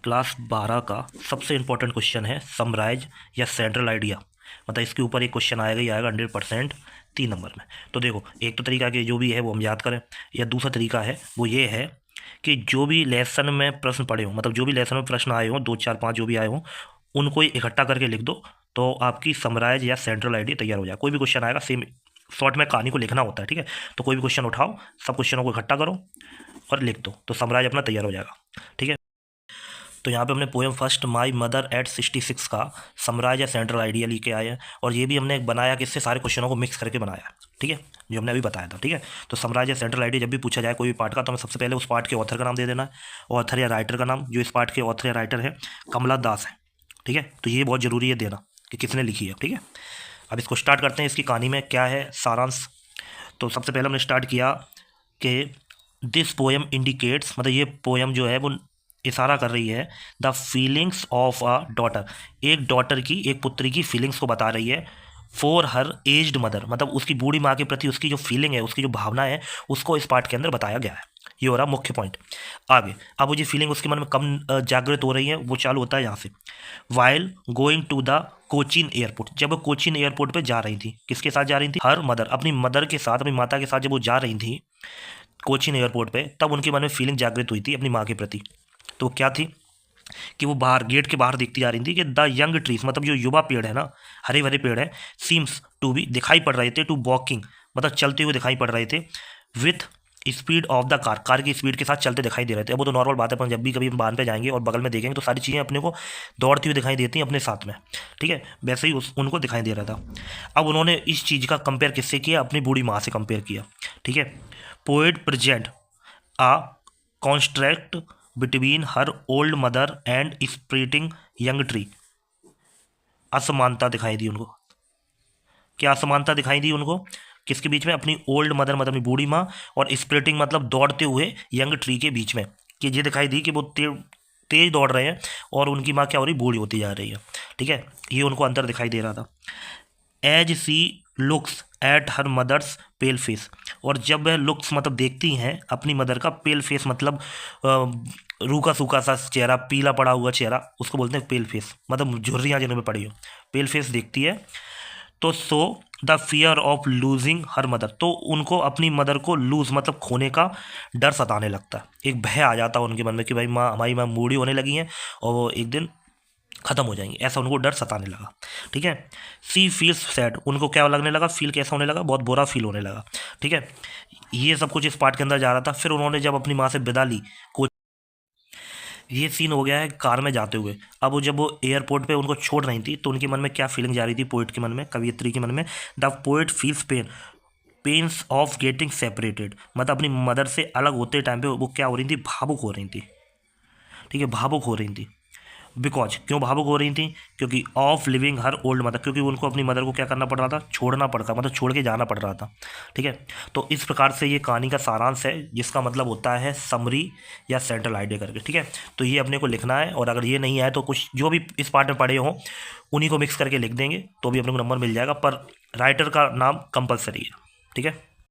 Class 12 का सबसे important question है समराइज या सेंट्रल आइडिया। मतलब इसके ऊपर एक क्वेश्चन आएगा ही आएगा 100% 3 नंबर में। तो देखो, एक तो तरीका कि जो भी है वो हम याद करें, या दूसरा तरीका है वो ये है कि जो भी लेसन में प्रश्न पढ़े हों, मतलब जो भी लेसन में प्रश्न आए हों, 2 4 5 जो भी आए हों, उनको इकट्ठा करके लिख दो, तो आपकी समराइज या सेंट्रल आइडिया तैयार हो जाए। कोई भी क्वेश्चन आएगा, सेम शॉर्ट में कहानी को लिखना होता है, ठीक है। तो कोई भी क्वेश्चन उठाओ, सब क्वेश्चनों को इकट्ठा करो और लिख दो, तो समराइज अपना तैयार हो जाएगा, ठीक है। तो यहाँ पे हमने poem first my mother eight 66 का समराइज या सेंट्रल आइडिया लेके आए हैं, और ये भी हमने एक बनाया कि इससे सारे क्वेश्चनों को मिक्स करके बनाया, ठीक है, जो हमने अभी बताया था, ठीक है। तो समराइज या सेंट्रल आइडिया जब भी पूछा जाए कोई भी पार्ट का, तो हमें सबसे पहले उस पार्ट के ऑथर का नाम दे देना है, ऑथर या राइटर का नाम। जो इस पार्ट के ऑथर या राइटर है कमला दास है, ठीक है। तो ये बहुत ज़रूरी है देना कि किसने लिखी है, ठीक है। अब इसको स्टार्ट करते हैं। इसकी कहानी में क्या है सारांश। तो सबसे पहले हमने स्टार्ट किया कि दिस पोएम इंडिकेट्स, मतलब ये पोएम जो है वो इशारा कर रही है the feelings of a daughter, एक डॉटर की, एक पुत्री की फीलिंग्स को बता रही है फॉर हर एज्ड मदर, मतलब उसकी बूढ़ी माँ के प्रति उसकी जो फीलिंग है, उसकी जो भावना है, उसको इस पार्ट के अंदर बताया गया है। ये हो रहा मुख्य पॉइंट। आगे अब वो जो फीलिंग उसके मन में कम जागृत हो रही है, वो चालू होता है यहाँ से। While going to the Cochin airport, जब वो कोचीन एयरपोर्ट पे जा रही थी, किसके साथ जा रही थी? हर मदर, अपनी मदर के साथ, अपनी माता के साथ जब वो जा रही थी कोचीन एयरपोर्ट पे, तब उनके मन में फीलिंग जागृत हुई थी अपनी माँ के प्रति। तो क्या थी कि वो बाहर, गेट के बाहर देखती जा रही थी कि द यंग ट्रीज, मतलब जो युवा पेड़ है ना, हरे भरे पेड़ है, सीम्स टू बी, दिखाई पड़ रहे थे, टू वॉकिंग, मतलब चलते हुए दिखाई पड़ रहे थे, with speed of the car, car की स्पीड के साथ चलते दिखाई दे रहे थे। अब वो तो नॉर्मल बात है, अपन जब भी कभी बांध पे जाएंगे और बगल में देखेंगे तो सारी चीज़ें अपने को दौड़ती हुई दिखाई देती हैं अपने साथ में, ठीक है। वैसे ही उनको दिखाई दे रहा था। अब उन्होंने इस चीज़ का कंपेयर किससे किया? अपनी बूढ़ी माँ से कंपेयर किया, ठीक है। Poet present a construct between her old mother and sprouting young tree, असमानता दिखाई दी उनको। क्या असमानता दिखाई दी उनको? किसके बीच में? अपनी ओल्ड मदर, मतलब अपनी बूढ़ी माँ, और स्प्रिटिंग मतलब दौड़ते हुए यंग ट्री के बीच में। कि ये दिखाई दी कि वो तेज दौड़ रहे हैं और उनकी माँ क्या हो रही? बूढ़ी होती जा रही है, ठीक है। ये उनको अंतर दिखाई दे रहा था। As she looks at her mother's pale face, और जब वह लुक्स मतलब देखती हैं अपनी मदर का, पेल फेस मतलब रूखा सूखा सा चेहरा, पीला पड़ा हुआ चेहरा, उसको बोलते हैं पेल फेस, मतलब झुर्रियाँ जिनमें पड़ी हो, पेल फेस देखती है। तो so the fear of losing her mother, तो उनको अपनी मदर को लूज मतलब खोने का डर सताने लगता है। एक भय आ जाता है उनके मन में कि भाई माँ, हमारी माँ बूढ़ी होने लगी हैं और वो एक दिन ख़त्म हो जाएंगी, ऐसा उनको डर सताने लगा, ठीक है। सी फील्स सैड, उनको क्या लगने लगा? फील कैसा होने लगा? बहुत बुरा फील होने लगा, ठीक है। ये सब कुछ इस पार्ट के अंदर जा रहा था। फिर उन्होंने जब अपनी माँ से विदा ली, ये सीन हो गया है कार में जाते हुए। अब वो जब वो एयरपोर्ट पे उनको छोड़ रही थी, तो उनके मन में क्या फीलिंग जा रही थी? पोइट के मन में, कवियत्री के मन में, the poet feels pen, pains of getting separated, मतलब अपनी मदर से अलग होते टाइम पे वो क्या हो रही थी? भावुक हो रही थी, ठीक है, भावुक हो रही थी। बिकॉज, क्यों भावुक हो रही थी? क्योंकि of living her old mother, क्योंकि उनको अपनी मदर को क्या करना पड़ रहा था? छोड़ना पड़ रहा, मतलब छोड़ के जाना पड़ रहा था, ठीक है। तो इस प्रकार से ये कहानी का सारांश है, जिसका मतलब होता है समरी या सेंट्रल आइडिया करके, ठीक है। तो ये अपने को लिखना है, और अगर ये नहीं आए तो कुछ जो भी इस पार्ट में पढ़े हों उन्हीं को मिक्स करके लिख देंगे, तो भी अपने को नंबर मिल जाएगा, पर राइटर का नाम कंपलसरी है, ठीक है।